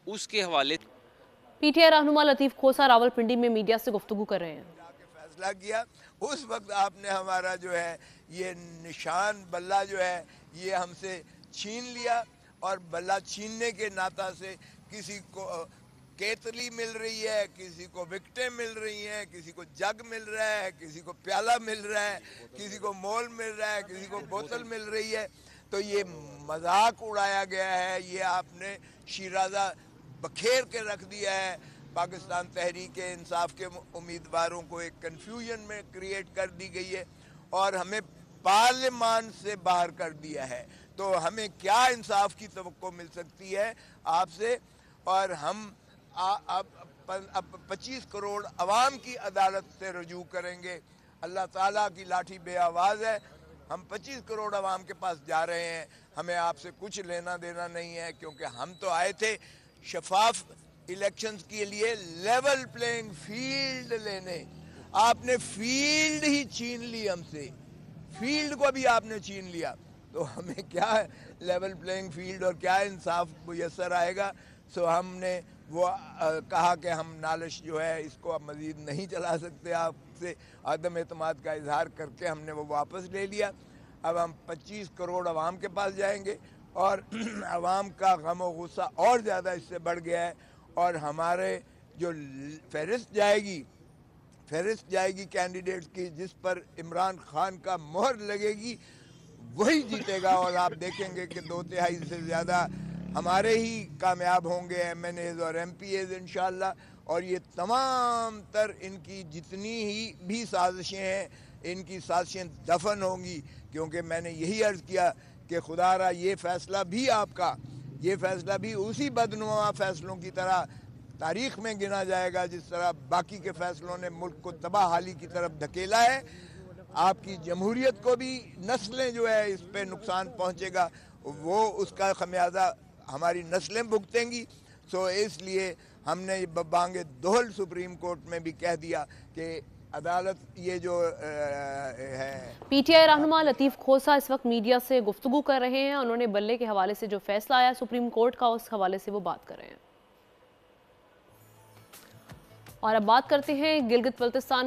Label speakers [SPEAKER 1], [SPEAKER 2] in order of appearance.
[SPEAKER 1] उसके हवाले
[SPEAKER 2] पीटीआई रहनुमा लतीफ खोसा रावलपिंडी में मीडिया से गुफ्तगू कर रहे हैं।
[SPEAKER 3] फैसला किया उस वक्त आपने हमारा जो है ये निशान बल्ला जो है ये हमसे छीन लिया, और बल्ला छीनने के नाता से किसी को केतली मिल रही है, किसी को विकटें मिल रही हैं, किसी को जग मिल रहा है, किसी को प्याला मिल रहा है, किसी को मोल मिल रहा है, किसी को बोतल मिल रही है। तो ये मजाक उड़ाया गया है, ये आपने शिराजा बखेर के रख दिया है। पाकिस्तान तहरीक इंसाफ के उम्मीदवारों को एक कन्फ्यूजन में क्रिएट कर दी गई है और हमें पार्लियामान से बाहर कर दिया है। तो हमें क्या इंसाफ की तवक्को मिल सकती है आपसे? और हम अब 25 करोड़ अवाम की अदालत से रजू करेंगे। अल्लाह ताला की लाठी बेआवाज़ है। हम 25 करोड़ अवाम के पास जा रहे हैं, हमें आपसे कुछ लेना देना नहीं है, क्योंकि हम तो आए थे शफाफ इलेक्शंस के लिए, लेवल प्लेइंग फील्ड लेने। आपने फील्ड ही छीन ली हमसे, फील्ड को भी आपने छीन लिया। तो हमें क्या लेवल प्लेइंग फील्ड और क्या इंसाफ मुयसर आएगा? सो हमने वो कहा कि हम नालिश जो है इसको अब मज़ीद नहीं चला सकते, आपसे आदम एतमाद का इजहार करके हमने वो वापस ले लिया। अब हम 25 करोड़ अवाम के पास जाएंगे और अवाम का गम व गुस्सा और ज़्यादा इससे बढ़ गया है, और हमारे जो फहरिस्त जाएगी कैंडिडेट्स की, जिस पर इमरान खान का मोहर लगेगी, वही जीतेगा। और आप देखेंगे कि 2/3 से ज़्यादा हमारे ही कामयाब होंगे, MNAs और MPAs इंशाअल्लाह। और ये तमाम तर इनकी जितनी ही भी साजिशें हैं, इनकी साजिशें दफन होंगी, क्योंकि मैंने यही अर्ज़ किया कि खुदारा ये फ़ैसला भी आपका, ये फ़ैसला भी उसी बदनुमा फ़ैसलों की तरह तारीख़ में गिना जाएगा जिस तरह बाकी के फ़ैसलों ने मुल्क को तबाहाली की तरफ धकेला है। आपकी जमहूरियत को भी नस्लें जो है इस पे नुकसान पहुँचेगा, वो उसका खमियाजा हमारी नस्लें भुगतेंगी। सो इसलिए हमने बांगे दोहल सुप्रीम कोर्ट में भी कह दिया कि अदालत ये जो है।
[SPEAKER 2] पीटीआई रहनुमा लतीफ खोसा इस वक्त मीडिया से गुफ्तगू कर रहे हैं। उन्होंने बल्ले के हवाले से जो फैसला आया सुप्रीम कोर्ट का, उस हवाले से वो बात कर रहे हैं। और अब बात करते हैं गिलगित बल्तिस्तान